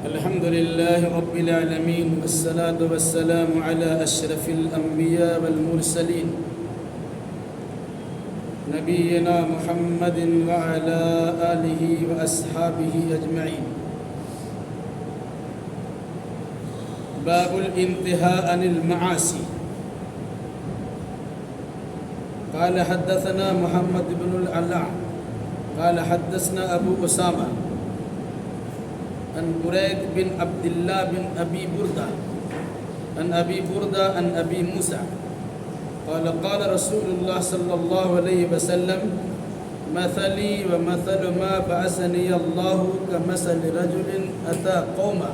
الحمد لله رب العالمين والصلاة والسلام على أشرف الأنبياء والمرسلين نبينا محمد وعلى آله وأصحابه أجمعين. باب الانتهاء عن المعاصي. قال حدثنا محمد بن العلاء قال حدثنا أبو أسامة عن بريد بن عبد الله بن أبي بردة عن أبي بردة عن أبي موسى قال قال رسول الله صلى الله عليه وسلم مثلي ومثل ما بعثني الله كمثل رجل أتى قوما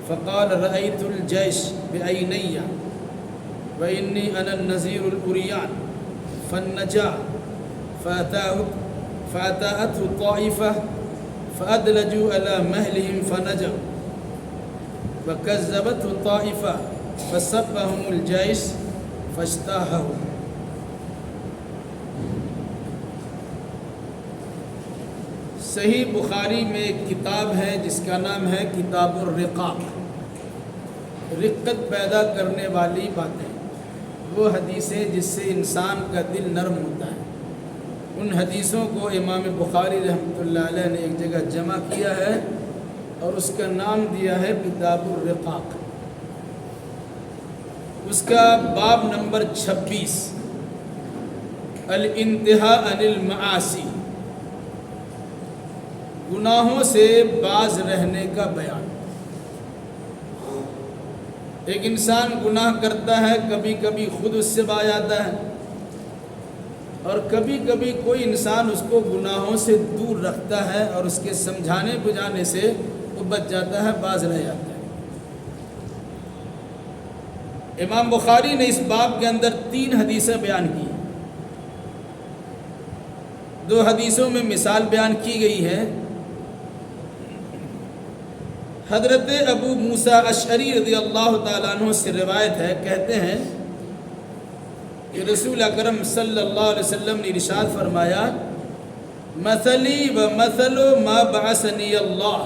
فقال رأيت الجيش بعيني وإني أنا النذير الأريان فالنجا فأتاته طائفة فأدلجوا على مهلهم فنجوا وكذبته طائفة فسبهم الجيش فاجتاحهم. صحیح بخاری میں ایک کتاب ہے جس کا نام ہے کتاب الرقاق. رقت پیدا کرنے والی باتیں، وہ حدیثیں جس سے انسان کا دل نرم ہوتا ہے. ان حدیثوں کو امام بخاری رحمۃ اللہ علیہ نے ایک جگہ جمع کیا ہے اور اس کا نام دیا ہے کتاب الرقاق. اس کا باب نمبر 26 الانتہاء عن المعاصی، گناہوں سے باز رہنے کا بیان. ایک انسان گناہ کرتا ہے، کبھی کبھی خود اس سے باز آتا ہے اور کبھی کبھی کوئی انسان اس کو گناہوں سے دور رکھتا ہے اور اس کے سمجھانے بجھانے سے وہ بچ جاتا ہے، باز رہ جاتا ہے. امام بخاری نے اس باب کے اندر 3 حدیثیں بیان کی. 2 حدیثوں میں مثال بیان کی گئی ہے. حضرت ابو موسیٰ اشعری رضی اللہ تعالیٰ عنہ سے روایت ہے، کہتے ہیں کہ رسول اکرم صلی اللہ علیہ وسلم نے ارشاد فرمایا مثلی و مثل ما بعثنی اللہ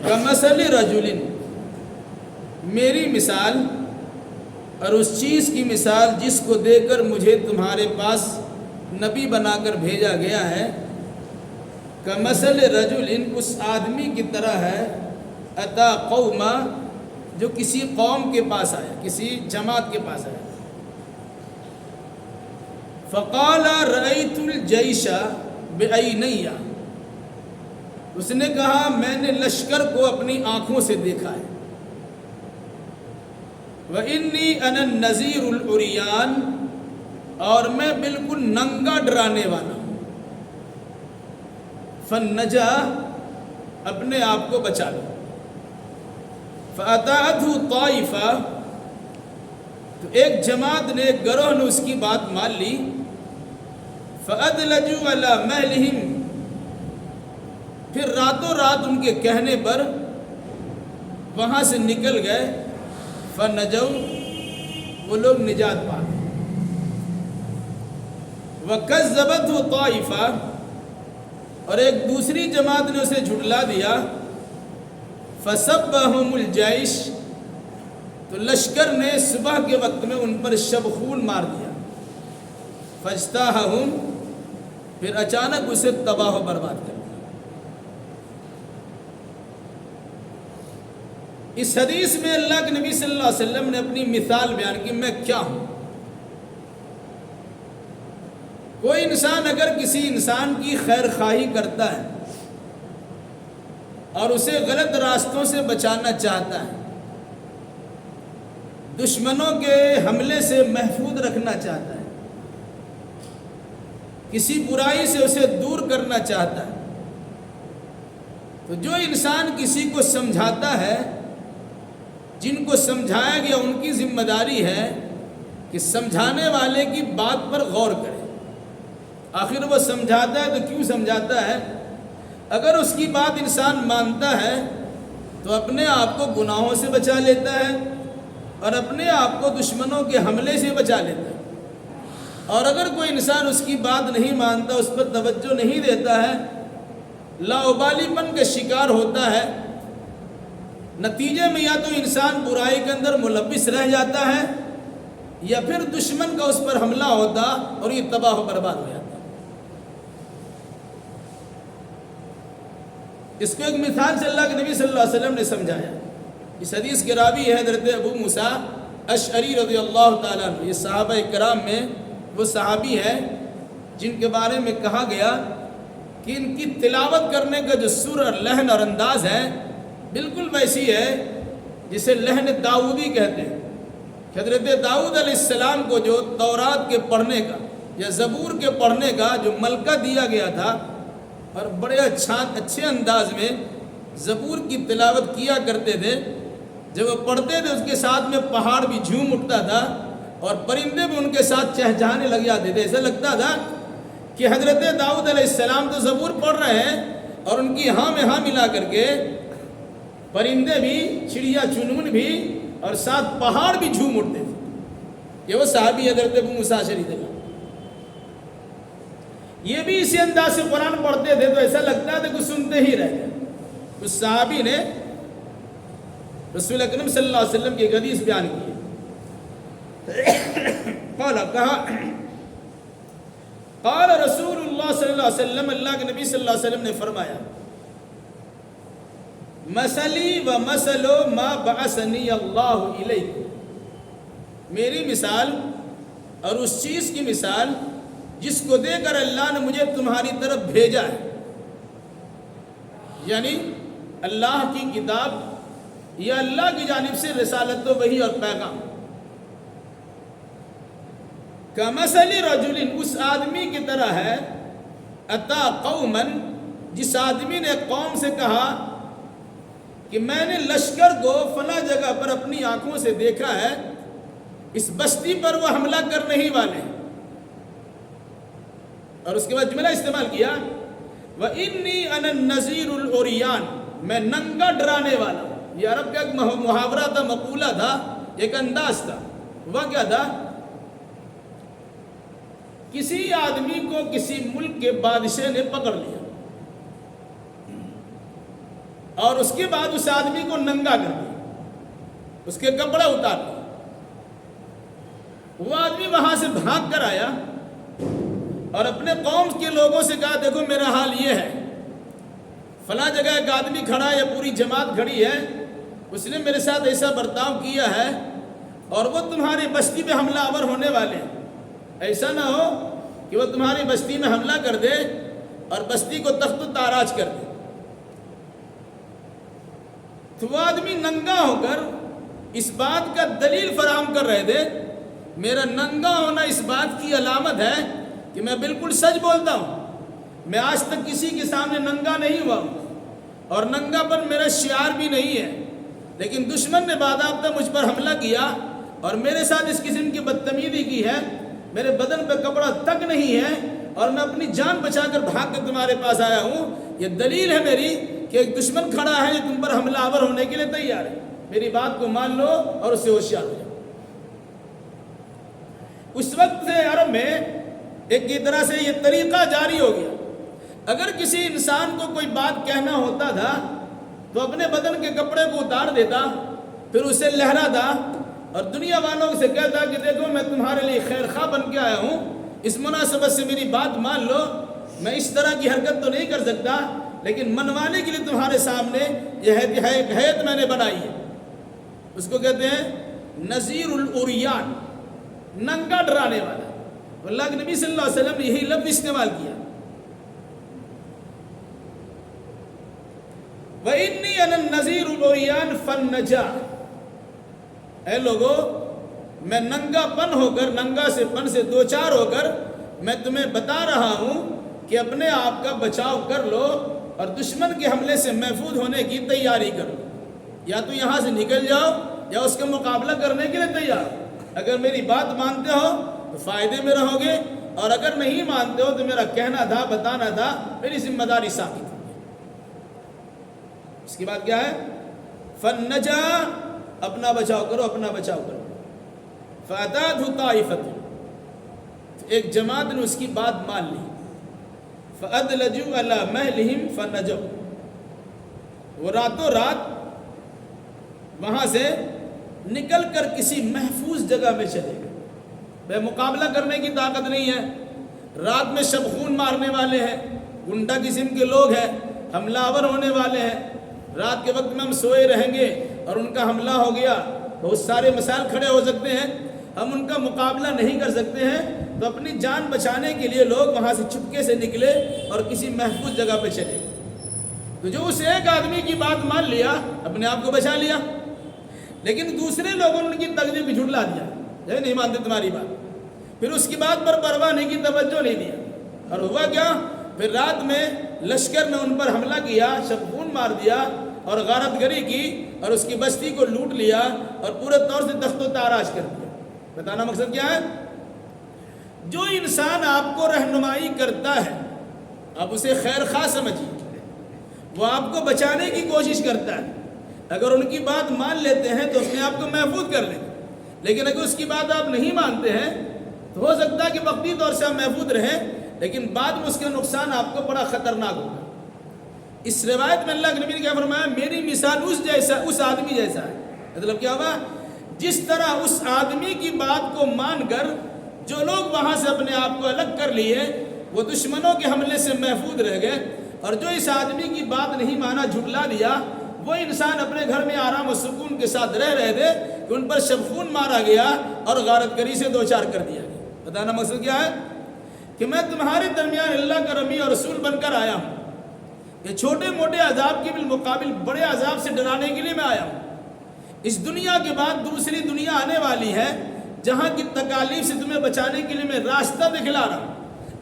کمثل رجل، میری مثال اور اس چیز کی مثال جس کو دے کر مجھے تمہارے پاس نبی بنا کر بھیجا گیا ہے، کمثل رجل، اس آدمی کی طرح ہے، اتا قوما، جو کسی قوم کے پاس آیا، کسی جماعت کے پاس آیا. فقال رأیت الجیش بعینی، اس نے کہا میں نے لشکر کو اپنی آنکھوں سے دیکھا ہے. وإنی أنا النذیر العریان، اور میں بالکل ننگا ڈرانے والا ہوں. فنجا، اپنے آپ کو بچا لو. فأتاته طائفہ، تو ایک جماعت نے، ایک گروہ نے اس کی بات مان لی. فأدلجوا على مہلہم، پھر راتوں رات ان کے کہنے پر وہاں سے نکل گئے. فنجوا، وہ لوگ نجات پا گئے. وکذبته طائفہ، اور ایک دوسری جماعت نے اسے جھٹلا دیا. فسبهم الجیش، تو لشکر نے صبح کے وقت میں ان پر شبخون مار دیا. فاجتاحهم، پھر اچانک اسے تباہ و برباد کر دیا. اس حدیث میں اللہ کے نبی صلی اللہ علیہ وسلم نے اپنی مثال بیان کی، میں کیا ہوں. کوئی انسان اگر کسی انسان کی خیر خواہی کرتا ہے اور اسے غلط راستوں سے بچانا چاہتا ہے، دشمنوں کے حملے سے محفوظ رکھنا چاہتا ہے، کسی برائی سے اسے دور کرنا چاہتا ہے، تو جو انسان کسی کو سمجھاتا ہے، جن کو سمجھایا گیا ان کی ذمہ داری ہے کہ سمجھانے والے کی بات پر غور کرے. آخر وہ سمجھاتا ہے تو کیوں سمجھاتا ہے؟ اگر اس کی بات انسان مانتا ہے تو اپنے آپ کو گناہوں سے بچا لیتا ہے اور اپنے آپ کو دشمنوں کے حملے سے بچا لیتا ہے. اور اگر کوئی انسان اس کی بات نہیں مانتا، اس پر توجہ نہیں دیتا ہے، لاؤبالی پن کا شکار ہوتا ہے، نتیجے میں یا تو انسان برائی کے اندر ملوث رہ جاتا ہے یا پھر دشمن کا اس پر حملہ ہوتا اور یہ تباہ و برباد ہو جاتا۔ اس کو ایک مثال سے اللہ کے نبی صلی اللہ علیہ وسلم نے سمجھایا۔ اس حدیث کے راوی ہے حضرت ابو موسیٰ اشعری رضی اللہ تعالیٰ عنہ۔ یہ صحابہ کرام میں وہ صحابی ہے جن کے بارے میں کہا گیا کہ ان کی تلاوت کرنے کا جو سر اور لحن اور انداز ہے بالکل ویسی ہے جسے لحن داؤدی کہتے ہیں۔ حضرت داؤد علیہ السلام کو جو تورات کے پڑھنے کا یا زبور کے پڑھنے کا جو ملکہ دیا گیا تھا اور بڑے اچھے انداز میں زبور کی تلاوت کیا کرتے تھے، جب وہ پڑھتے تھے اس کے ساتھ میں پہاڑ بھی جھوم اٹھتا تھا اور پرندے بھی ان کے ساتھ چہچہانے لگ جاتے تھے۔ ایسا لگتا تھا کہ حضرت داؤد علیہ السلام تو زبور پڑھ رہے ہیں اور ان کی ہاں میں ہاں ملا کر کے پرندے بھی، چڑیا چنون بھی اور ساتھ پہاڑ بھی جھوم اٹھتے تھے۔ یہ وہ صحابی حضرت ابو موسیٰ اشعری تھے۔ یہ بھی اسی انداز سے قرآن پڑھتے تھے تو ایسا لگتا تھا کہ سنتے ہی رہ گئے۔ اس صحابی نے رسول اکرم صلی اللہ علیہ وسلم کی ایک حدیث بیان کی کہا قال رسول اللہ صلی اللہ علیہ وسلم، اللہ کے نبی صلی اللہ علیہ وسلم نے فرمایا مثلی و مثل ما بعثنی اللہ الیکم، میری مثال اور اس چیز کی مثال جس کو دے کر اللہ نے مجھے تمہاری طرف بھیجا ہے، یعنی اللہ کی کتاب یا اللہ کی جانب سے رسالت و وحی اور پیغام۔ کمثل رجل، اس آدمی کی طرح ہے، اتا قوما، جس آدمی نے قوم سے کہا کہ میں نے لشکر کو فلاں جگہ پر اپنی آنکھوں سے دیکھا ہے، اس بستی پر وہ حملہ کرنے ہی والے ہیں، اور اس کے بعد جملہ استعمال کیا وَإِنِّي أَنَا النَّذِيرُ الْعُرْيَانُ، میں ننگا ڈرانے والا ہوں۔ یہ عرب کا ایک محاورہ تھا، مقولہ تھا، ایک انداز تھا۔ وہ کیا تھا؟ کسی آدمی کو کسی ملک کے بادشاہ نے پکڑ لیا اور اس کے بعد اس آدمی کو ننگا کر دیا، اس کے کپڑے اتار دیا۔ وہ آدمی وہاں سے بھاگ کر آیا اور اپنے قوم کے لوگوں سے کہا دیکھو میرا حال یہ ہے، فلاں جگہ ایک آدمی کھڑا ہے یا پوری جماعت کھڑی ہے، اس نے میرے ساتھ ایسا برتاؤ کیا ہے اور وہ تمہاری بستی پہ حملہ آور ہونے والے ہیں۔ ایسا نہ ہو کہ وہ تمہاری بستی میں حملہ کر دے اور بستی کو تخت و تاراج کر دے۔ تو وہ آدمی ننگا ہو کر اس بات کا دلیل فراہم کر رہے تھے، میرا ننگا ہونا اس بات کی علامت ہے کہ میں بالکل سچ بولتا ہوں، میں آج تک کسی کے سامنے ننگا نہیں ہوا ہوں اور ننگا پر میرا شعار بھی نہیں ہے، لیکن دشمن نے باضابطہ مجھ پر حملہ کیا اور میرے ساتھ اس قسم کی بدتمیزی کی ہے، میرے بدن پہ کپڑا تک نہیں ہے اور میں اپنی جان بچا کر بھاگ کر تمہارے پاس آیا ہوں۔ یہ دلیل ہے میری کہ ایک دشمن کھڑا ہے جو تم پر حملہ آور ہونے کے لیے تیار ہے، میری بات کو مان لو اور اس سے ہوشیار ہو جاؤ۔ اس وقت سے عرب میں ایک کی طرح سے یہ طریقہ جاری ہو گیا، اگر کسی انسان کو کوئی بات کہنا ہوتا تھا تو اپنے بدن کے کپڑے کو اتار دیتا، پھر اسے لہراتا اور دنیا والوں سے کہتا کہ دیکھو میں تمہارے لیے خیر خواہ بن کے آیا ہوں، اس مناسبت سے میری بات مان لو، میں اس طرح کی حرکت تو نہیں کر سکتا لیکن منوانے کے لیے تمہارے سامنے یہ ہیئت میں نے بنائی ہے۔ اس کو کہتے ہیں نذیر العریان، ننگا ڈرانے والا۔ اللہ کے نبی صلی اللہ علیہ وسلم نے یہی لفظ استعمال کیا، وَإِنِّي أَنَا النَّذِيرُ الْعُرْيَانُ فَالنَّجَاةُ، اے لوگو میں ننگا پن ہو کر، ننگا سے پن سے دوچار ہو کر میں تمہیں بتا رہا ہوں کہ اپنے آپ کا بچاؤ کر لو اور دشمن کے حملے سے محفوظ ہونے کی تیاری کرو، یا تو یہاں سے نکل جاؤ یا اس کا مقابلہ کرنے کے لیے تیار ہو۔ اگر میری بات مانتے ہو تو فائدے میں رہو گے اور اگر نہیں مانتے ہو تو میرا کہنا تھا، بتانا تھا، میری ذمہ داری ثابت ہے۔ اس کے بعد کیا ہے؟ فَالنَّجَا، اپنا بچاؤ کرو، اپنا بچاؤ کرو۔ فَأَتَاتْهُ طَائِفَةٌ، ایک جماعت نے اس کی بات مان لی، فَأَدْلَجُوا عَلَى مَهْلِهِمْ فَنَجَوْا، وہ راتوں رات وہاں سے نکل کر کسی محفوظ جگہ میں چلے گئے. بے مقابلہ کرنے کی طاقت نہیں ہے، رات میں شب خون مارنے والے ہیں، گنڈا قسم کے لوگ ہیں، حملہ آور ہونے والے ہیں. رات کے وقت میں ہم سوئے رہیں گے اور ان کا حملہ ہو گیا، بہت سارے مسائل کھڑے ہو سکتے ہیں، ہم ان کا مقابلہ نہیں کر سکتے ہیں. تو اپنی جان بچانے کے لیے لوگ وہاں سے چپکے سے نکلے اور کسی محفوظ جگہ پہ چلے. تو جو اس ایک آدمی کی بات مان لیا اپنے آپ کو بچا لیا، لیکن دوسرے لوگوں نے ان کی تکلیف کو جھٹلا دیا، یہ نہیں مانتے تمہاری بات. پھر اس کی بات پر پرواہ نہیں کی، توجہ نہیں دیا. اور ہوا کیا؟ پھر رات میں لشکر نے ان پر حملہ کیا، شب خون مار دیا اور غارت گری کی اور اس کی بستی کو لوٹ لیا اور پورے طور سے تخت و تاراج کر دیا. بتانا مقصد کیا ہے؟ جو انسان آپ کو رہنمائی کرتا ہے آپ اسے خیر خواہ سمجھیے، وہ آپ کو بچانے کی کوشش کرتا ہے. اگر ان کی بات مان لیتے ہیں تو اپنے آپ کو محفوظ کر لیں، لیکن اگر اس کی بات آپ نہیں مانتے ہیں تو ہو سکتا ہے کہ وقتی طور سے آپ محفوظ رہیں، لیکن بعد میں اس کا نقصان آپ کو بڑا خطرناک ہوگا. اس روایت میں اللہ کے نبی نے کیا فرمایا؟ میری مثال اس آدمی جیسا ہے. مطلب کیا ہوا؟ جس طرح اس آدمی کی بات کو مان کر جو لوگ وہاں سے اپنے آپ کو الگ کر لیے وہ دشمنوں کے حملے سے محفوظ رہ گئے، اور جو اس آدمی کی بات نہیں مانا، جھٹلا دیا، وہ انسان اپنے گھر میں آرام و سکون کے ساتھ رہ رہے تھے کہ ان پر شب خون مارا گیا اور غارت گری سے دوچار کر دیا گیا. بتانا مقصد کیا ہے؟ کہ میں تمہارے درمیان اللہ کا رمی اور رسول بن کر آیا ہوں. یہ چھوٹے موٹے عذاب کے بالمقابل بڑے عذاب سے ڈرانے کے لیے میں آیا ہوں. اس دنیا کے بعد دوسری دنیا آنے والی ہے جہاں کی تکالیف سے تمہیں بچانے کے لیے میں راستہ دکھلا رہا ہوں.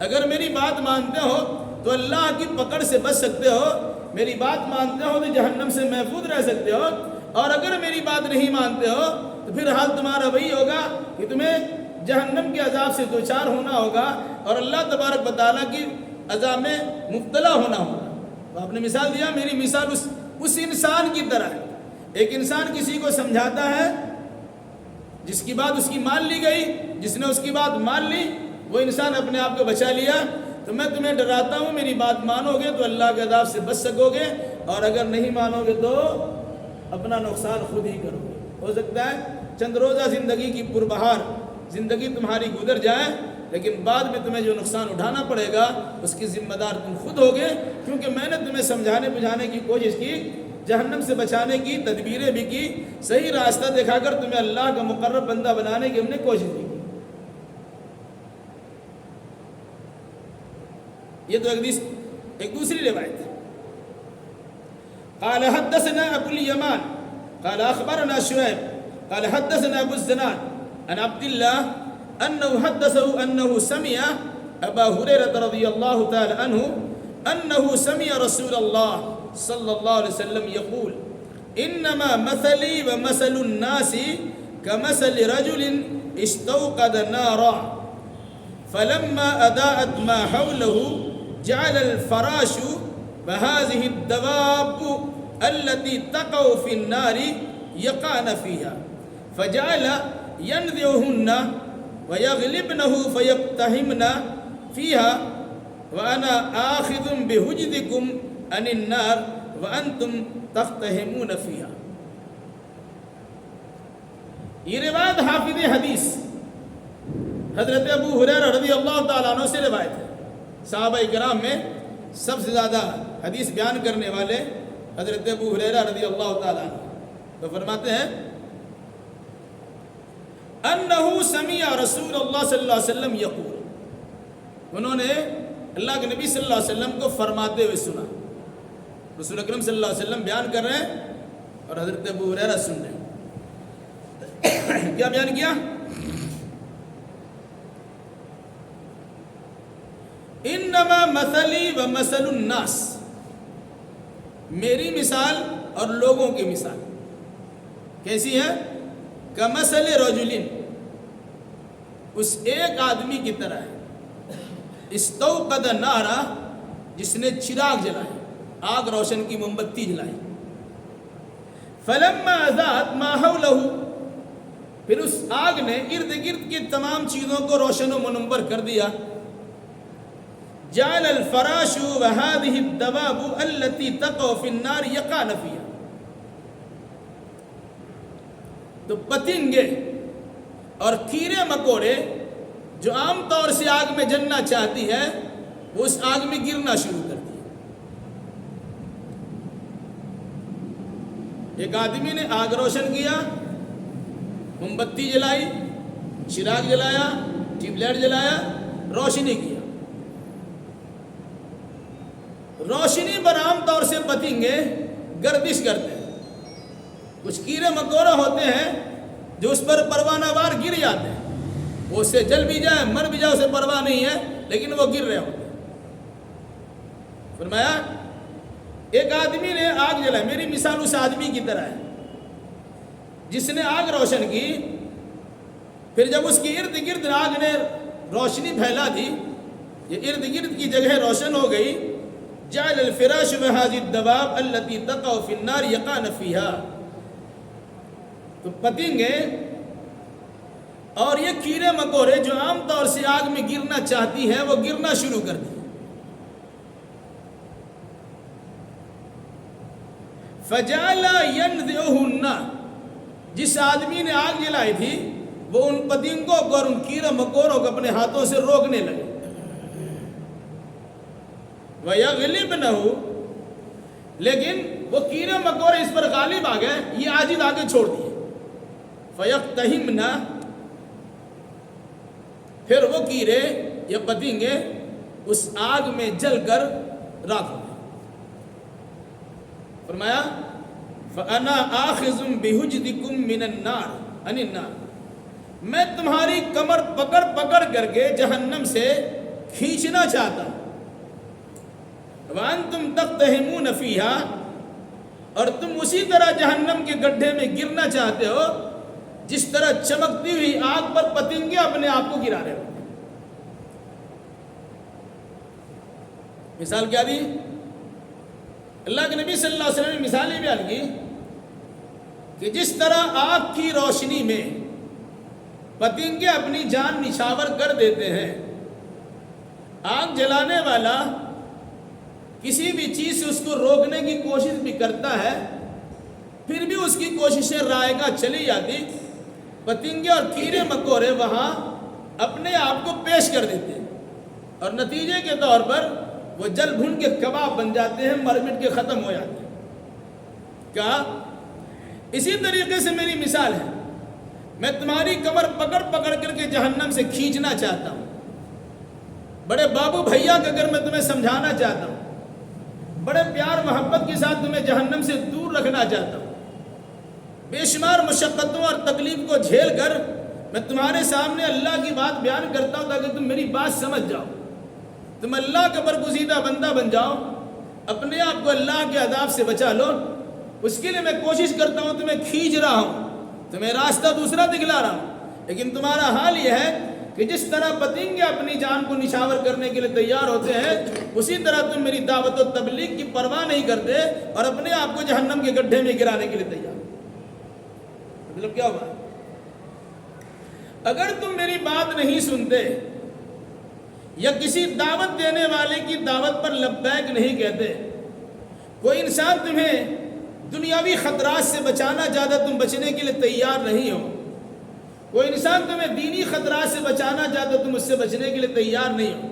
اگر میری بات مانتے ہو تو اللہ کی پکڑ سے بچ سکتے ہو، میری بات مانتے ہو تو جہنم سے محفوظ رہ سکتے ہو، اور اگر میری بات نہیں مانتے ہو تو پھر حال تمہارا وہی ہوگا کہ تمہیں جہنم کے عذاب سے دوچار ہونا ہوگا اور اللہ تبارک و تعالیٰ کی عذاب میں مبتلا ہونا ہوگا. تو آپ نے مثال دیا، میری مثال اس انسان کی طرح ہے. ایک انسان کسی کو سمجھاتا ہے جس کی بات اس کی مان لی گئی، جس نے اس کی بات مان لی وہ انسان اپنے آپ کو بچا لیا. تو میں تمہیں ڈراتا ہوں میری بات مانو گے تو اللہ کے عذاب سے بچ سکو گے، اور اگر نہیں مانو گے تو اپنا نقصان خود ہی کرو گے. ہو سکتا ہے چند روزہ زندگی کی پربہار زندگی تمہاری گزر جائے، لیکن بعد میں تمہیں جو نقصان اٹھانا پڑے گا اس کی ذمہ دار تم خود ہوگے، کیونکہ میں نے تمہیں سمجھانے بجھانے کی کوشش کی، جہنم سے بچانے کی تدبیریں بھی کی، صحیح راستہ دکھا کر تمہیں اللہ کا مقرب بندہ بنانے کی ہم نے کوشش بھی کی. یہ تو ایک دوسری روایت ہے. قال حدثنا ابو الیمان قال اخبرنا شعیب قال حدثنا ابو الزناد عن عبد الله انه حدثه انه سمع ابا هريره رضي الله تعالى عنه انه سمع رسول الله صلى الله عليه وسلم يقول انما مثلي ومثل الناس كمثل رجل استوقد نارا فلما اضاءت ما حوله جعل الفراش وهذه الدواب التي تقع في النار يقعن فيها فجعل ينذعهن ويغلبنه فيقتحمن فيها وأنا آخذ بحجزكم عن النار وأنتم تقتحمون فيها. یہ روایت حافظ حدیث حضرت ابو ہریرہ رضی اللہ تعالیٰ عنہ سے روایت ہے. صحابہ کرام میں سب سے زیادہ حدیث بیان کرنے والے حضرت ابو ہریرہ رضی اللہ تعالیٰ عنہ. تو فرماتے ہیں انہو سمع رسول اللہ صلی اللہ علیہ وسلم یقول، انہوں نے اللہ کے نبی صلی اللہ علیہ وسلم کو فرماتے ہوئے سنا. رسول اکرم صلی اللہ علیہ وسلم بیان کر رہے ہیں اور حضرت ابو ہریرہ سن رہے ہیں. کیا بیان کیا؟ انما مثلی و مثل الناس، میری مثال اور لوگوں کی مثال کیسی ہے؟ کمثل رجل، اس ایک آدمی کی طرح ہے، استوقد نارا، جس نے چراغ جلایا، آگ روشن کی موم بتی جلائی. فلما اضاءت ما حولہ، پھر اس آگ نے ارد گرد کی تمام چیزوں کو روشن و منور کر دیا. جعل الفراش وهذه الدواب التي تقع في النار يقعن فيها. تو پتنگے اور کیڑے مکوڑے جو عام طور سے آگ میں جلنا چاہتی ہے وہ اس آگ میں گرنا شروع کرتی ہے. ایک آدمی نے آگ روشن کیا، موم بتی جلائی، چراغ جلایا، ٹیوب لائٹ جلایا، روشنی کیا. روشنی پر عام طور سے پتنگے گردش کرتے ہیں. کچھ کیڑے مکوڑے ہوتے ہیں جو اس پر پروانہ وار گر جاتے ہیں، وہ اس سے جل بھی جائے مر بھی جائے اسے پرواہ نہیں ہے، لیکن وہ گر رہے ہوتے ہیں. فرمایا ایک آدمی نے آگ جلائی. میری مثال اس آدمی کی طرح ہے جس نے آگ روشن کی، پھر جب اس کی ارد گرد آگ نے روشنی پھیلا دی، یہ ارد گرد کی جگہ روشن ہو گئی. جعل الفراش وهذه الدواب التي تقع في النار يقعن فيها. تو پتنگے اور یہ کیڑے مکوڑے جو عام طور سے آگ میں گرنا چاہتی ہیں وہ گرنا شروع کر دی. فجعل ينزعهن. جس آدمی نے آگ جلائی تھی وہ ان پتنگوں کو اور ان کیڑے مکوڑوں کو اپنے ہاتھوں سے روکنے لگے. وَيَغْلِبْنَهُ. لیکن وہ کیڑے مکوڑے اس پر غالب آ گئے، یہ عاجز آگے چھوڑ دیے. فَيَقْتَحِمْنَا. پھر وہ کیڑے یا پتنگے اس آگ میں جل کر راکھ ہو گئے. فرمایا فَأَنَا آخِذٌ بِحُجْدِكُم مِّنَ النَّارِ عَنِ النَّارِ. میں تمہاری کمر پکڑ پکڑ کر کے جہنم سے کھینچنا چاہتا ہوں. وَأَنْتُمْ تَقْتَحِمُونَ فِيهَا. اور تم اسی طرح جہنم کے گڈھے میں گرنا چاہتے ہو جس طرح چمکتی ہوئی آگ پر پتنگے اپنے آپ کو گرا رہے ہو. مثال کیا دی؟ اللہ کے نبی صلی اللہ علیہ وسلم نے مثال یہ بیان کی کہ جس طرح آگ کی روشنی میں پتنگے اپنی جان نچھاور کر دیتے ہیں، آگ جلانے والا کسی بھی چیز سے اس کو روکنے کی کوشش بھی کرتا ہے، پھر بھی اس کی کوششیں رائگاں چلی جاتی. پتنگے اور کیڑے مکوڑے وہاں اپنے آپ کو پیش کر دیتے ہیں اور نتیجے کے طور پر وہ جل بھن کے کباب بن جاتے ہیں، مر مٹ کے ختم ہو جاتے ہیں. کیا اسی طریقے سے میری مثال ہے، میں تمہاری کمر پکڑ پکڑ کر کے جہنم سے کھینچنا چاہتا ہوں. بڑے بابو بھیا کا اگر میں تمہیں سمجھانا چاہتا ہوں، بڑے پیار محبت کے ساتھ تمہیں جہنم سے دور رکھنا چاہتا ہوں. بے شمار مشقتوں اور تکلیف کو جھیل کر میں تمہارے سامنے اللہ کی بات بیان کرتا ہوں تاکہ تم میری بات سمجھ جاؤ، تم اللہ کا برگزیدہ بندہ بن جاؤ، اپنے آپ کو اللہ کے عذاب سے بچا لو. اس کے لیے میں کوشش کرتا ہوں، تمہیں کھینچ رہا ہوں، تمہیں راستہ دوسرا دکھلا رہا ہوں. لیکن تمہارا حال یہ ہے کہ جس طرح پتنگے اپنی جان کو نچھاور کرنے کے لیے تیار ہوتے ہیں، اسی طرح تم میری دعوت و تبلیغ کی پرواہ نہیں کرتے اور اپنے آپ کو جہنم کے گڈھے میں گرانے کے لیے تیار. مطلب کیا ہوا؟ اگر تم میری بات نہیں سنتے یا کسی دعوت دینے والے کی دعوت پر لبیک نہیں کہتے، کوئی انسان تمہیں دنیاوی خطرات سے بچانا چاہتا، تم بچنے کے لیے تیار نہیں ہو. کوئی انسان تمہیں دینی خطرات سے بچانا چاہتا، تم اس سے بچنے کے لیے تیار نہیں ہو.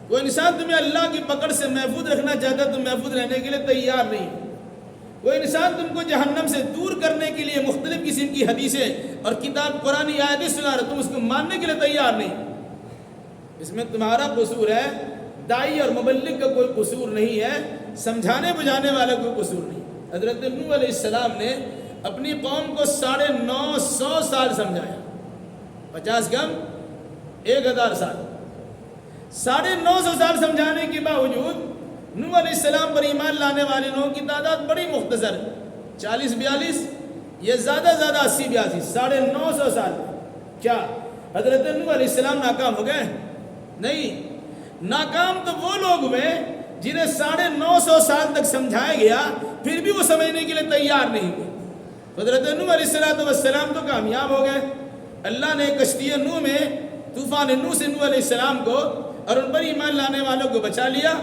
کوئی انسان تمہیں اللہ کی پکڑ سے محفوظ رکھنا چاہتا، تم محفوظ رہنے کے لیے تیار نہیں ہو. کوئی انسان تم کو جہنم سے دور کرنے کے لیے مختلف قسم کی حدیثیں اور کتاب قرآنی آیتیں سنا رہا، تم اس کو ماننے کے لیے تیار نہیں. اس میں تمہارا قصور ہے، داعی اور مبلغ کا کوئی قصور نہیں ہے، سمجھانے بجانے والا کوئی قصور نہیں. حضرت نوح علیہ السلام نے اپنی قوم کو 950 سال سمجھایا، 50 کم 1000 سال. 950 سال سمجھانے کے باوجود نوح علیہ السلام پر ایمان لانے والے لوگوں کی تعداد بڑی مختصر ہے، 40-42، یہ زیادہ 80-82، 950 سال. کیا حضرت نوح علیہ السلام ناکام ہو گئے؟ نہیں، ناکام تو وہ لوگ ہوئے جنہیں 950 سال تک سمجھایا گیا، پھر بھی وہ سمجھنے کے لیے تیار نہیں ہوئے. حضرت نوح علیہ السلام تو کامیاب ہو گئے. اللہ نے کشتی نوح میں طوفان نوح سے نوح علیہ السلام کو اور ان پر ایمان لانے والوں کو بچا لیا،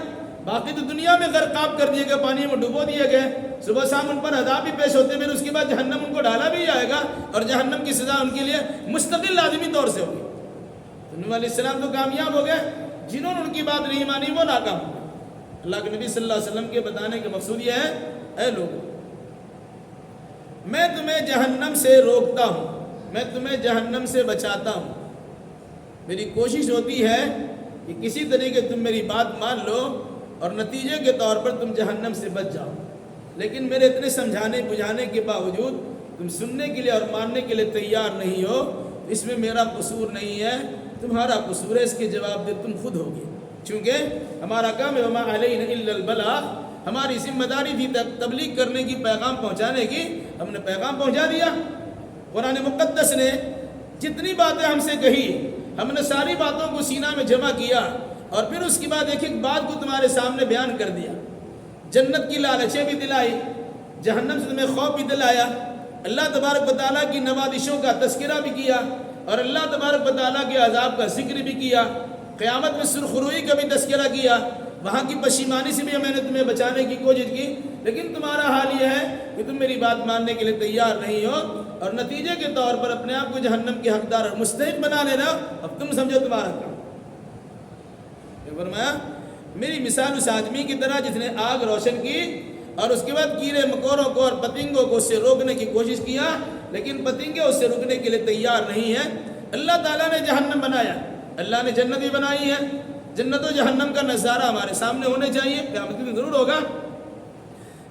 باقی تو دنیا میں غرقاب کر دیے گئے، پانی میں ڈبو دیے گئے، صبح شام ان پر عذاب بھی پیش ہوتے، پھر اس کے بعد جہنم ان کو ڈالا بھی جائے گا، اور جہنم کی سزا ان کے لیے مستقل لازمی طور سے ہوگی۔ تو نوح علیہ السلام تو کامیاب ہو گئے، جنہوں نے ان کی بات نہیں مانی وہ ناکام ہو گئے۔ اللہ کے نبی صلی اللہ علیہ وسلم کے بتانے کا مقصود یہ ہے، اے لوگوں میں تمہیں جہنم سے روکتا ہوں، میں تمہیں جہنم سے بچاتا ہوں، میری کوشش ہوتی ہے کہ کسی طریقے تم میری بات مان لو اور نتیجے کے طور پر تم جہنم سے بچ جاؤ، لیکن میرے اتنے سمجھانے بجھانے کے باوجود تم سننے کے لیے اور ماننے کے لیے تیار نہیں ہو، اس میں میرا قصور نہیں ہے، تمہارا قصور ہے، اس کے جواب دے تم خود ہوگے، چونکہ ہمارا کام ہے وما علینا الا البلاغ، ہماری ذمہ داری تھی تبلیغ کرنے کی، پیغام پہنچانے کی، ہم نے پیغام پہنچا دیا۔ قرآن مقدس نے جتنی باتیں ہم سے کہی، ہم نے ساری باتوں کو سینہ میں جمع کیا، اور پھر اس کے بعد ایک ایک بات کو تمہارے سامنے بیان کر دیا۔ جنت کی لالچیں بھی دلائی، جہنم سے تمہیں خوف بھی دلایا، اللہ تبارک و تعالیٰ کی نوازشوں کا تذکرہ بھی کیا، اور اللہ تبارک و تعالیٰ کے عذاب کا ذکر بھی کیا، قیامت میں سرخروئی کا بھی تذکرہ کیا، وہاں کی پشیمانی سے بھی میں نے تمہیں بچانے کی کوشش کی، لیکن تمہارا حال یہ ہے کہ تم میری بات ماننے کے لیے تیار نہیں ہو، اور نتیجے کے طور پر اپنے آپ کو جہنم کے حقدار اور مستحق بنا لینا، اب تم سمجھو تمہارا کام۔ فرمایا میری مثال اس آدمی کی طرح جس نے آگ روشن کی اور اس کے بعد کیڑے مکوڑوں کو اور پتنگوں کو اس سے روکنے کی کوشش کیا، لیکن پتنگے اس سے رکنے کے لیے تیار نہیں ہیں۔ اللہ تعالیٰ نے جہنم بنایا، اللہ نے جنت بھی بنائی ہے، جنت و جہنم کا نظارہ ہمارے سامنے ہونے چاہیے، قیامت میں ضرور ہوگا۔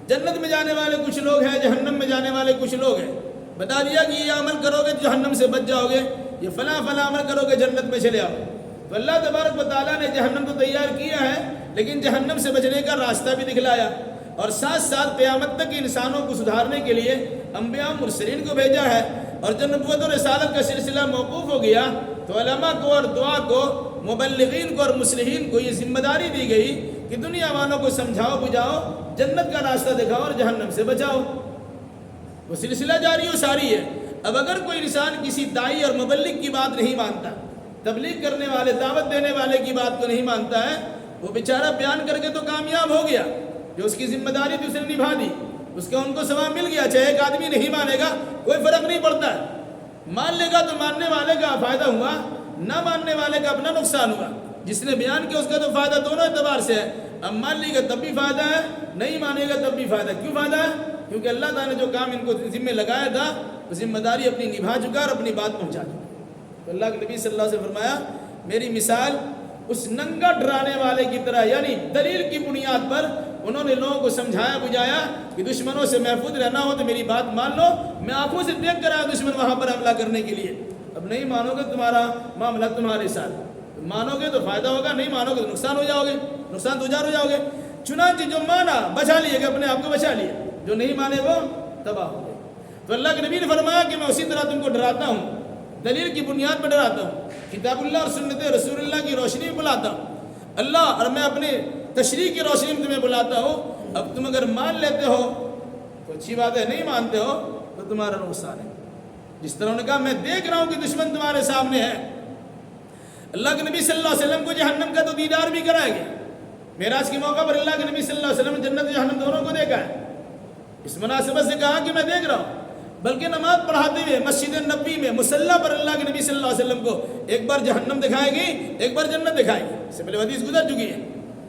جنت میں جانے والے کچھ لوگ ہیں، جہنم میں جانے والے کچھ لوگ ہیں، بتا دیا کہ یہ عمل کرو گے جہنم سے بچ جاؤ گے، یہ فلاں فلاں عمل کرو گے جنت میں چلے آؤ۔ تو اللہ تبارک و تعالیٰ نے جہنم تو تیار کیا ہے، لیکن جہنم سے بچنے کا راستہ بھی دکھلایا، اور ساتھ ساتھ قیامت تک انسانوں کو سدھارنے کے لیے انبیاء مرسلین کو بھیجا ہے، اور جب نبوت و رسالت کا سلسلہ موقوف ہو گیا تو علماء کو اور دعا کو، مبلغین کو اور مصلحین کو یہ ذمہ داری دی گئی کہ دنیا والوں کو سمجھاؤ بجھاؤ، جنت کا راستہ دکھاؤ اور جہنم سے بچاؤ۔ وہ سلسلہ جاری و ساری ہے۔ اب اگر کوئی انسان کسی داعی اور مبلغ کی بات نہیں مانتا، تبلیغ کرنے والے دعوت دینے والے کی بات کو نہیں مانتا ہے، وہ بیچارہ بیان کر کے تو کامیاب ہو گیا، جو اس کی ذمہ داری تھی اس نے نبھا دی، اس کا ان کو ثواب مل گیا۔ چاہے ایک آدمی نہیں مانے گا کوئی فرق نہیں پڑتا ہے، مان لے گا تو ماننے والے کا فائدہ ہوا، نہ ماننے والے کا اپنا نقصان ہوا۔ جس نے بیان کیا اس کا تو فائدہ دونوں اعتبار سے ہے، اب مان لے گا تب بھی فائدہ ہے، نہیں مانے گا تب بھی فائدہ۔ کیوں فائدہ ہے؟ کیونکہ اللہ تعالیٰ نے جو کام ان کو ذمہ لگایا تھا وہ ذمہ داری اپنی نبھا چکا اور اپنی بات پہنچا چکا۔ تو اللہ کے نبی صلی اللہ علیہ وسلم فرمایا میری مثال اس ننگا ڈرانے والے کی طرح، یعنی دلیل کی بنیاد پر انہوں نے لوگوں کو سمجھایا بجھایا کہ دشمنوں سے محفوظ رہنا ہو تو میری بات مان لو، میں آنکھوں سے دیکھ کر آیا دشمن وہاں پر حملہ کرنے کے لیے۔ اب نہیں مانو گے تمہارا معاملہ تمہارے ساتھ، مانو گے تو فائدہ ہوگا، نہیں مانو گے تو نقصان ہو جاؤ گے، نقصان دوچار ہو جاؤ گے۔ چنانچہ جو مانا بچا لیے گا، اپنے آپ کو بچا لیا، جو نہیں مانے وہ تباہ ہو گئے۔ تو اللہ کے نبی نے فرمایا کہ میں اسی طرح تم کو ڈراتا ہوں، دلیل کی بنیاد پر ڈراتا ہوں، کتاب اللہ اور سنت رسول اللہ کی روشنی میں بلاتا ہوں، اللہ اور میں اپنے تشریح کی روشنی میں تمہیں بلاتا ہوں۔ اب تم اگر مان لیتے ہو تو اچھی بات ہے، نہیں مانتے ہو تو تمہارا نقصان ہے۔ جس طرح انہوں نے کہا میں دیکھ رہا ہوں کہ دشمن تمہارے سامنے ہے۔ اللہ کے نبی صلی اللہ علیہ وسلم کو جہنم کا تو دیدار بھی کرایا گیا، معراج کے موقع پر اللہ کے نبی صلی اللہ علیہ وسلم نے جنت جہنم دونوں کو دیکھا ہے۔ اس مناسبت سے کہا کہ میں دیکھ رہا ہوں، بلکہ نماز پڑھاتے ہوئے مسجد نبی میں مصلی پر اللہ کے نبی صلی اللہ علیہ وسلم کو ایک بار جہنم دکھائے گی، ایک بار جنت دکھائے گی۔ اس سے پہلے حدیث گزر چکی ہے،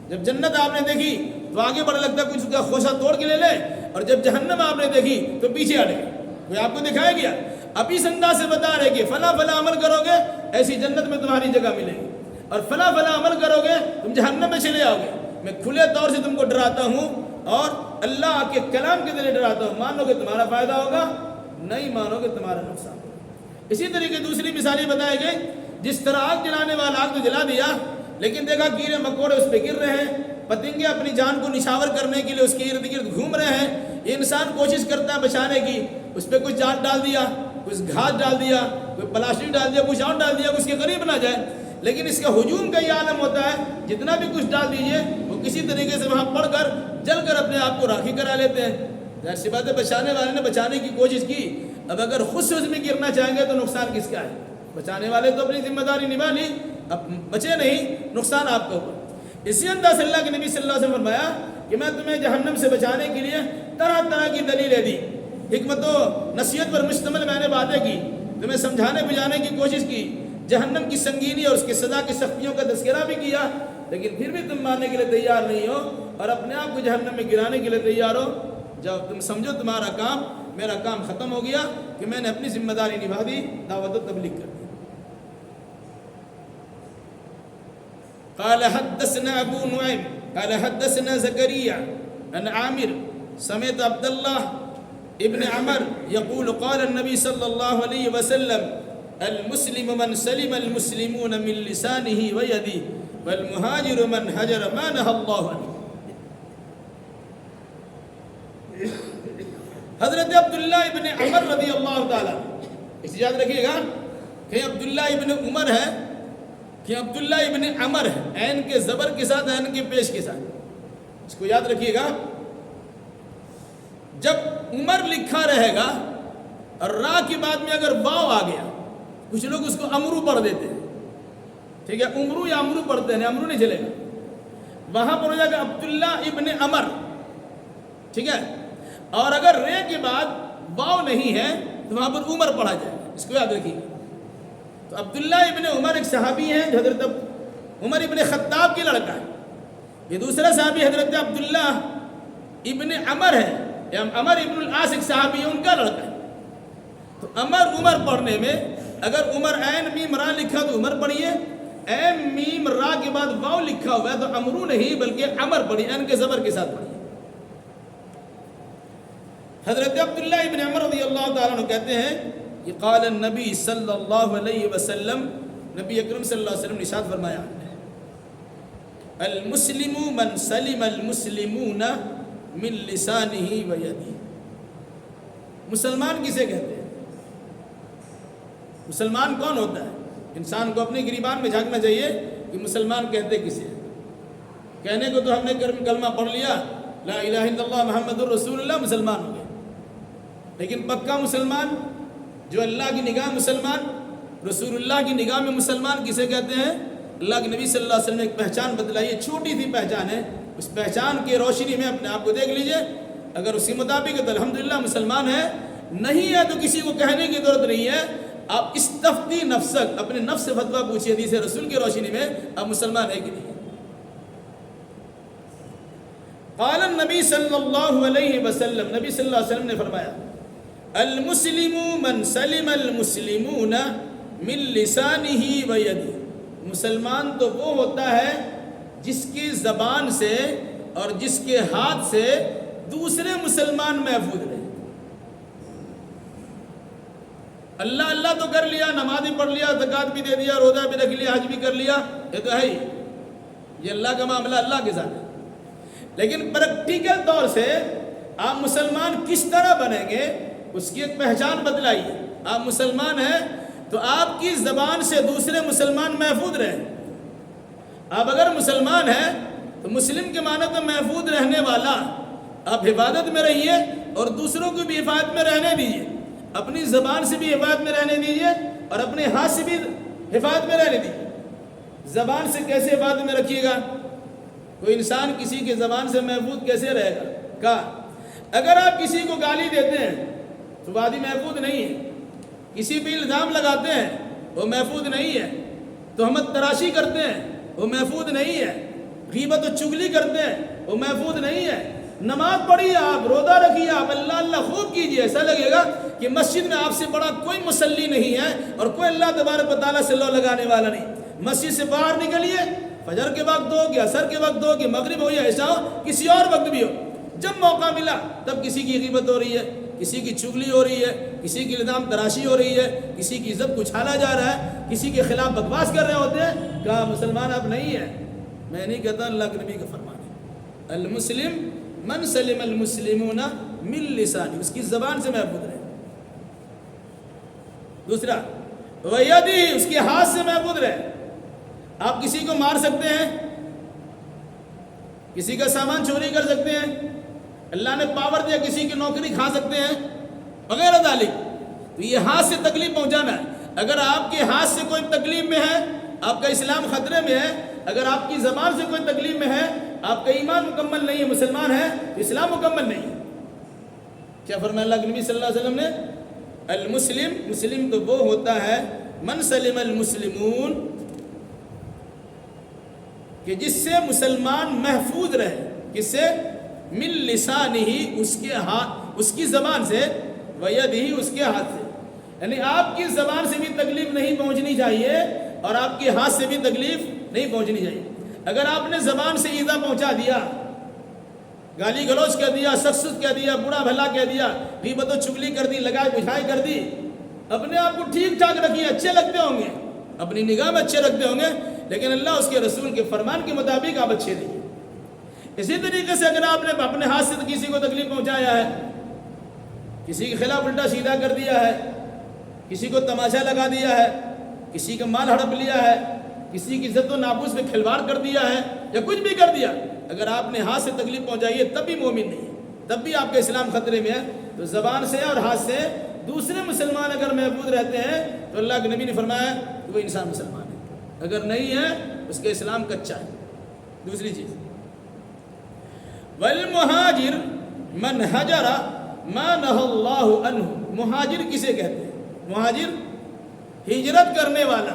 جب جنت آپ نے دیکھی تو آگے بڑھنے لگتا ہے، کچھ اس کا خوشہ توڑ کے لے لے، اور جب جہنم آپ نے دیکھی تو پیچھے ہٹ گئے، کوئی آپ کو دکھایا گیا۔ اب اس انداز سے بتا رہے کہ فلاں فلاں عمل کرو گے ایسی جنت میں تمہاری جگہ ملے گی، اور فلاں فلاں عمل کرو گے تم جہنم میں چلے آؤ گے۔ میں کھلے طور سے تم کو ڈراتا ہوں اور اللہ کے کلام کے ذریعے ڈراتا ہوں، مانو گے تمہارا فائدہ ہوگا، نہیں مانو گے تمہارا نقصان ہوگا۔ اسی طریقے دوسری مثالیں بتائی گئی، جس طرح آگ جلانے والا آگ تو جلا دیا، لیکن دیکھا کیڑے مکوڑے اس پہ گر رہے ہیں، پتنگے اپنی جان کو نشاور کرنے کے لیے اس کے ارد گرد گھوم رہے ہیں۔ یہ انسان کوشش کرتا ہے بچانے کی، اس پہ کچھ جال ڈال دیا، کچھ گھاس ڈال دیا، کوئی پلاسٹک ڈال دیا، کچھ اور ڈال دیا، اس کے قریب نہ جائے، لیکن اس کا ہجوم کا یہ عالم ہوتا ہے، جتنا بھی کچھ ڈال دیجئے وہ کسی طریقے سے وہاں پڑ کر جل کر اپنے آپ کو راکھی کرا لیتے ہیں۔ ظاہر سی بات ہے بچانے والے نے بچانے کی کوشش کی، اب اگر خود سے اس میں گرنا چاہیں گے تو نقصان کس کا ہے؟ بچانے والے تو اپنی ذمہ داری نبھا لی، اب بچے نہیں، نقصان آپ کا ہوا۔ اسی انداز اللہ کے نبی صلی اللہ علیہ وسلم فرمایا کہ میں تمہیں جہنم سے بچانے کے لیے طرح طرح کی دلیلیں دی، حکمت و نصیحت پر مشتمل میں نے باتیں کی، تمہیں سمجھانے بجانے کی کوشش کی، جہنم کی سنگینی اور اس کی سزا کی سختیوں کا تذکرہ بھی کیا، لیکن پھر بھی تم ماننے کے لیے تیار نہیں ہو اور اپنے آپ کو جہنم میں گرانے کے لیے تیار ہو۔ جب تم سمجھو تمہارا کام، میرا کام ختم ہو گیا کہ میں نے اپنی ذمہ داری نبھا دی، دعوت و تبلیغ کر دی۔ قال حدثنا ابو نعيم قال حدثنا زكريا عن عامر سمعت عبد الله ابن عمر يقول قال النبي صلى الله عليه وسلم المسلم من سلم المسلمون من لسانه ويده والمهاجر من هجر ما نهى الله عنه۔ حضرت عبداللہ ابن عمر رضی اللہ تعالیٰ، اس یاد رکھیے گا کہ عبداللہ ابن عمر ہے کہ عبداللہ ابن عمر ہے، عین کے زبر کے ساتھ، عین کے پیش کے ساتھ، اس کو یاد رکھیے گا۔ جب عمر لکھا رہے گا اور را کے بعد میں اگر واو آ گیا، کچھ لوگ اس کو امرو پڑھ دیتے ہیں، ٹھیک ہے، عمرو یا امرو پڑھتے ہیں، امرو نہیں چلے گا، وہاں پر ہو جائے گا عبداللہ ابن عمر، ٹھیک ہے، اور اگر رے کے بعد واو نہیں ہے تو وہاں پر عمر پڑھا جائے گا، اس کو یاد رکھیے گا۔ تو عبداللہ ابن عمر ایک صحابی ہیں جو حضرت عمر ابن خطاب کے لڑکا ہے، یہ دوسرا صحابی حضرت عبداللہ ابن عمر ہے، یا عمر ابن العاص ایک صحابی ہے، ان کا لڑکا ہے۔ تو عمر پڑھنے میں اگر عمر عین میم را لکھا تو عمر پڑھیے، عین میم را کے بعد واو لکھا ہوا ہے تو امرو نہیں بلکہ عمر پڑھیے، عین کے زبر کے ساتھ پڑھیے۔ حضرت عبداللہ ابن عمر رضی اللہ تعالیٰ عنہ کہتے ہیں کہ قال النبی صلی اللہ علیہ وسلم، نبی اکرم صلی اللہ علیہ وسلم نے ارشاد فرمایا، المسلم من سلم المسلمون من لسانہ و یدہ۔ مسلمان کسے کہتے ہیں؟ مسلمان کون ہوتا ہے؟ انسان کو اپنے گریبان میں جھانکنا چاہیے کہ مسلمان کہتے کسے ہیں۔ کہنے کو تو ہم نے کلمہ پڑھ لیا، لا الہ الا اللہ محمد الرسول اللہ، مسلمان ہو گئے، لیکن پکا مسلمان، جو اللہ کی نگاہ مسلمان، رسول اللہ کی نگاہ میں مسلمان کسے کہتے ہیں؟ اللہ کے نبی صلی اللہ علیہ وسلم نے ایک پہچان بتلائی ہے، چھوٹی سی پہچان ہے، اس پہچان کی روشنی میں اپنے آپ کو دیکھ لیجئے، اگر اسی مطابق تو الحمدللہ مسلمان ہے، نہیں ہے تو کسی کو کہنے کی ضرورت نہیں ہے، آپ استفتی نفسک، اپنے نفس سے فتویٰ پوچھیے حدیث رسول کی روشنی میں، آپ مسلمان ہے کہ نہیں ہے۔ قال النبی صلی اللہ علیہ وسلم، نبی صلی اللہ علیہ وسلم نے فرمایا، المسلم من سلم المسلمون من لسانہ و یدہ۔ مسلمان تو وہ ہوتا ہے جس کی زبان سے اور جس کے ہاتھ سے دوسرے مسلمان محفوظ رہے۔ اللہ اللہ تو کر لیا، نماز بھی پڑھ لیا، زکوٰۃ بھی دے دیا، روزہ بھی رکھ لیا، حج بھی کر لیا، یہ تو ہے ہی، یہ اللہ کا معاملہ اللہ کے ساتھ ہے، لیکن پریکٹیکل طور سے آپ مسلمان کس طرح بنیں گے اس کی ایک پہچان بتلائیے۔ آپ مسلمان ہیں تو آپ کی زبان سے دوسرے مسلمان محفوظ رہیں۔ آپ اگر مسلمان ہیں تو مسلم کے معنی تو محفوظ رہنے والا، آپ حفاظت میں رہیے اور دوسروں کو بھی حفاظت میں رہنے دیجیے، اپنی زبان سے بھی حفاظت میں رہنے دیجیے اور اپنے ہاتھ سے بھی حفاظت میں رہنے دیجیے۔ زبان سے کیسے حفاظت میں رکھیے گا؟ کوئی انسان کسی کے زبان سے محفوظ کیسے رہے گا؟ کہا اگر آپ کسی کو گالی دیتے ہیں تو وہ آدمی محفوظ نہیں ہے، کسی پہ الزام لگاتے ہیں وہ محفوظ نہیں ہے، تہمت تراشی کرتے ہیں وہ محفوظ نہیں ہے، غیبت و چغلی کرتے ہیں وہ محفوظ نہیں ہے۔ نماز پڑھیے آپ، روزہ رکھیے آپ، اللہ اللہ خوب کیجیے، ایسا لگے گا کہ مسجد میں آپ سے بڑا کوئی مصلی نہیں ہے اور کوئی اللہ تبارک و تعالیٰ سے لو لگانے والا نہیں۔ مسجد سے باہر نکلیے، فجر کے وقت ہو کہ عصر کے وقت ہو کہ مغرب ہو یا عشاء ہو، کسی اور وقت بھی ہو، جب موقع ملا تب کسی کی غیبت ہو رہی ہے، کسی کی چغلی ہو رہی ہے، کسی کی الزام تراشی ہو رہی ہے، کسی کی عزت کو چھالا جا رہا ہے، کسی کے خلاف بکواس کر رہے ہوتے ہیں، کہا مسلمان آپ نہیں ہیں۔ میں نہیں کہتا، اللہ کے نبی کا فرمان ہے، المسلم من سلم المسلمون من لسانہ، اس کی زبان سے محفوظ رہے۔ دوسرا ویدہ، اس کے ہاتھ سے محفوظ رہے۔ آپ کسی کو مار سکتے ہیں، کسی کا سامان چوری کر سکتے ہیں، اللہ نے پاور دیا کسی کی نوکری کھا سکتے ہیں وغیرہ ذالک، تو یہ ہاتھ سے تکلیف پہنچانا ہے۔ اگر آپ کے ہاتھ سے کوئی تکلیف میں ہے، آپ کا اسلام خطرے میں ہے. اگر آپ کی زبان سے کوئی تکلیف میں ہے، آپ کا ایمان مکمل نہیں ہے، مسلمان ہے تو اسلام مکمل نہیں ہے. کیا فرمایا اللہ کے نبی صلی اللہ علیہ وسلم نے؟ المسلم، مسلم تو وہ ہوتا ہے من سلم المسلمون، کہ جس سے مسلمان محفوظ رہے. کس سے؟ من لسانہ، اس کی زبان سے، ویدہ، اس کے ہاتھ سے. یعنی آپ کی زبان سے بھی تکلیف نہیں پہنچنی چاہیے اور آپ کے ہاتھ سے بھی تکلیف نہیں پہنچنی چاہیے. اگر آپ نے زبان سے ایذا پہنچا دیا، گالی گلوچ کر دیا، سخت کہہ دیا، برا بھلا کہہ دیا، غیبت و چگلی کر دی، لگائی بجھائی کر دی، اپنے آپ کو ٹھیک ٹھاک رکھیے، اچھے لگتے ہوں گے، اپنی نگاہ میں اچھے لگتے ہوں گے، لیکن اللہ اس کے رسول کے فرمان کے مطابق آپ اچھے نہیں. اسی طریقے سے اگر آپ نے اپنے ہاتھ سے کسی کو تکلیف پہنچایا ہے، کسی کے خلاف الٹا سیدھا کر دیا ہے، کسی کو تماشا لگا دیا ہے، کسی کا مال ہڑپ لیا ہے، کسی کی عزت و ناموس میں کھلواڑ کر دیا ہے، یا کچھ بھی کر دیا، اگر آپ نے ہاتھ سے تکلیف پہنچائی ہے تب بھی مومن نہیں ہے، تب بھی آپ کا اسلام خطرے میں ہے. تو زبان سے اور ہاتھ سے دوسرے مسلمان اگر محفوظ رہتے ہیں تو اللہ کے نبی نے فرمایا کہ وہ انسان مسلمان ہے، اگر نہیں ہے اس کا اسلام کچا ہے. دوسری چیز، والمہاجر من ہجر ما نہى اللہ عنہ. مہاجر کسے کہتے ہیں؟ مہاجر ہجرت کرنے والا.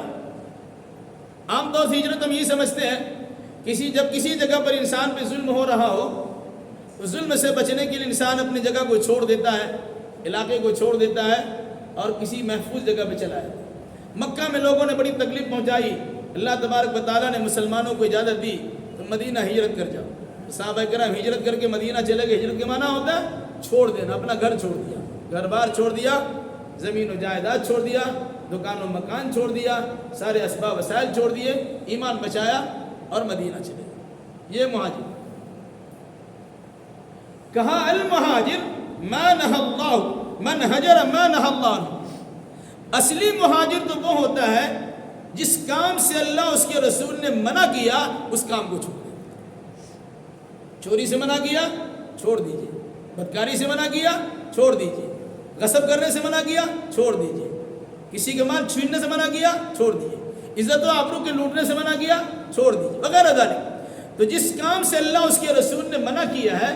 عام طور سے ہجرت ہم یہ سمجھتے ہیں جب کسی جگہ پر انسان پہ ظلم ہو رہا ہو تو ظلم سے بچنے کے لیے انسان اپنی جگہ کو چھوڑ دیتا ہے، علاقے کو چھوڑ دیتا ہے اور کسی محفوظ جگہ پہ چلا ہے. مکہ میں لوگوں نے بڑی تکلیف پہنچائی، اللہ تبارک و تعالیٰ نے مسلمانوں کو اجازت دی تو مدینہ ہجرت کر جاؤ. صحابہ کرام ہجرت کر کے مدینہ چلے گئے. ہجرت کے معنی ہوتا ہے چھوڑ دینا، اپنا گھر چھوڑ دیا، گھر بار چھوڑ دیا، زمین و جائیداد چھوڑ دیا، دکان و مکان چھوڑ دیا، سارے اسباب وسائل چھوڑ دیے، ایمان بچایا اور مدینہ چلے گئے. یہ مہاجر. کہا المہاجر ما نہى اللہ من حجر ما نہى اللہ عنہ. اصلی مہاجر تو وہ ہوتا ہے جس کام سے اللہ اس کے رسول نے منع کیا اس کام کو چھوڑ دے. چوری سے منع کیا چھوڑ دیجئے، بدکاری سے منع کیا چھوڑ دیجئے، غصب کرنے سے منع کیا چھوڑ دیجئے، کسی کا مال چھیننے سے منع کیا چھوڑ دیجئے، عزت و آبرو کے لوٹنے سے منع کیا چھوڑ دیجئے، وغیرہ ذالک. تو جس کام سے اللہ اس کے رسول نے منع کیا ہے،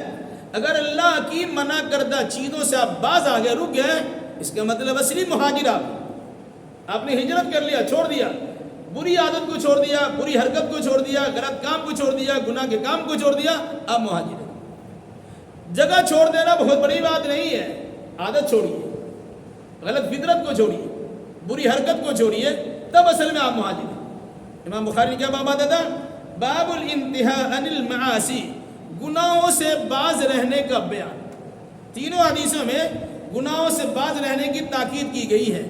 اگر اللہ کی منع کردہ چیزوں سے آپ باز آگے رک گئے، اس کا مطلب اصلی مہاجر آپ نے ہجرت کر لیا، چھوڑ دیا، بری عادت کو چھوڑ دیا، بری حرکت کو چھوڑ دیا، غلط کام کو چھوڑ دیا، گناہ کے کام کو چھوڑ دیا، آپ مہاجر ہیں. جگہ چھوڑ دینا بہت بڑی بات نہیں ہے، عادت چھوڑیے، غلط فطرت کو چھوڑیے، بری حرکت کو چھوڑیے، تب اصل میں آپ مہاجر ہیں. امام بخاری نے کیا باب آتا تھا؟ باب الانتہاء عن المعاصی، گناہوں سے باز رہنے کا بیان. تینوں حدیثوں میں گناہوں سے باز رہنے کی تاکید کی گئی ہے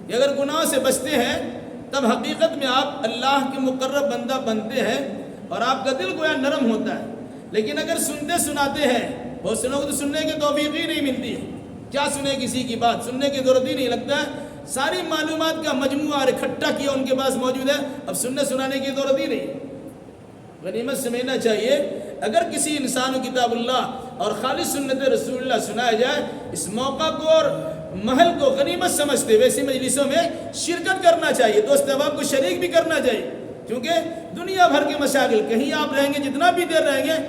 کہ اگر گناہوں سے بچتے ہیں تب حقیقت میں آپ اللہ کے مقرب بندہ بنتے ہیں اور آپ کا دل گویا نرم ہوتا ہے. لیکن اگر سنتے سناتے ہیں، بہت سے لوگ تو سننے کی توفیق ہی نہیں ملتی ہے، کیا سنے کسی کی بات، سننے کی ضرورت ہی نہیں، لگتا ہے ساری معلومات کا مجموعہ اور اکٹھا کیا ان کے پاس موجود ہے، اب سننے سنانے کی ضرورت ہی نہیں. غنیمت سمجھنا چاہیے اگر کسی انسان کو کتاب اللہ اور خالص سنت رسول اللہ سنایا جائے، اس موقع کو اور محل کو غنیمت سمجھتے ہوئے ایسی مجلسوں میں شرکت کرنا چاہیے، دوست احباب کو شریک بھی کرنا چاہیے. کیونکہ دنیا بھر کے مشاغل، کہیں آپ رہیں گے، جتنا بھی دیر رہیں گے،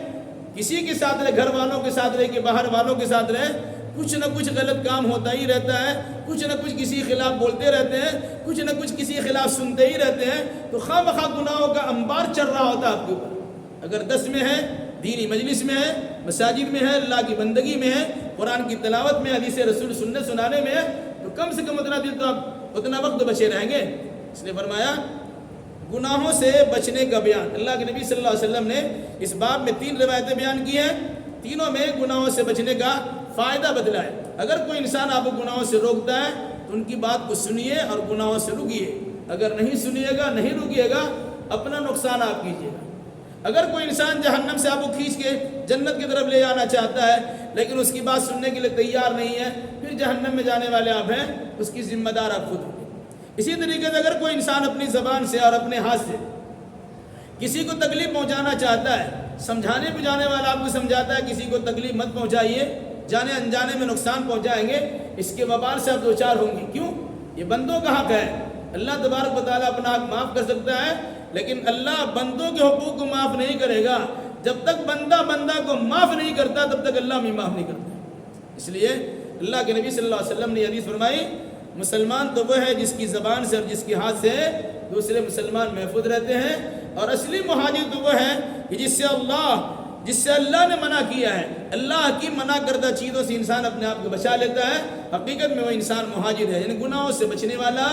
کسی کے ساتھ رہے، گھر والوں کے ساتھ رہے کہ باہر والوں کے ساتھ رہے، کچھ نہ کچھ غلط کام ہوتا ہی رہتا ہے، کچھ نہ کچھ کسی خلاف بولتے رہتے ہیں، کچھ نہ کچھ کسی خلاف سنتے ہی رہتے ہیں، تو خواہ مخواہ گناہوں کا انبار چل رہا ہوتا ہے آپ کے اوپر. اگر 10 میں ہے، دینی مجلس میں ہے، مساجد میں ہے، اللہ کی بندگی میں ہے، قرآن کی تلاوت میں، حدیث رسول سننے سنانے میں ہے، تو کم سے کم اتنا دل تو آپ اتنا وقت بچے رہیں گے. اس نے فرمایا گناہوں سے بچنے کا بیان. اللہ کے نبی صلی اللہ علیہ وسلم نے اس باب میں 3 روایتیں بیان کی ہیں، تینوں میں گناہوں سے بچنے کا فائدہ بدلا ہے. اگر کوئی انسان آپ کو گناہوں سے روکتا ہے تو ان کی بات کو سنیے اور گناہوں سے رکیے. اگر نہیں سنیے گا، نہیں رکیے گا، اپنا نقصان آپ کیجیے گا. اگر کوئی انسان جہنم سے آپ کو کھینچ کے جنت کی طرف لے جانا چاہتا ہے لیکن اس کی بات سننے کے لیے تیار نہیں ہے، پھر جہنم میں جانے والے آپ ہیں، اس کی ذمہ دار آپ خود ہوں گے. اسی طریقے سے اگر کوئی انسان اپنی زبان سے اور اپنے ہاتھ سے کسی کو تکلیف پہنچانا چاہتا ہے، سمجھانے بجھانے والا آپ کو سمجھاتا ہے کسی کو تکلیف مت پہنچائیے، جانے انجانے میں نقصان پہنچائیں گے، اس کے وبال سے آپ دوچار ہوں گے. کیوں؟ یہ بندوں کا حق ہے. اللہ تبارک و تعالیٰ اپنا حق معاف کر سکتا ہے لیکن اللہ بندوں کے حقوق کو معاف نہیں کرے گا. جب تک بندہ کو معاف نہیں کرتا تب تک اللہ بھی معاف نہیں کرتا. اس لیے اللہ کے نبی صلی اللہ علیہ وسلم نے یہ حدیث فرمائی مسلمان تو وہ ہے جس کی زبان سے اور جس کے ہاتھ سے دوسرے مسلمان محفوظ رہتے ہیں, اور اصلی مہاجر تو وہ ہے کہ جس سے اللہ نے منع کیا ہے, اللہ کی منع کردہ چیزوں سے انسان اپنے آپ کو بچا لیتا ہے. حقیقت میں وہ انسان مہاجر ہے, یعنی گناہوں سے بچنے والا,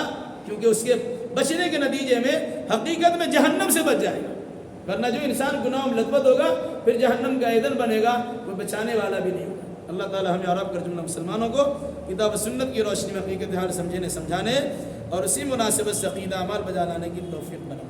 کیونکہ اس کے بچنے کے نتیجے میں حقیقت میں جہنم سے بچ جائے گا. ورنہ جو انسان گناہوں میں لطفت ہوگا پھر جہنم کا ایندھن بنے گا, وہ بچانے والا بھی نہیں ہوگا. اللہ تعالی ہمیں اور آپ کر جملہ مسلمانوں کو کتاب و سنت کی روشنی میں حقیقت حال سمجھنے سمجھانے اور اسی مناسبت سے عقیدہ اعمال بجا لانے کی توفیق بنا.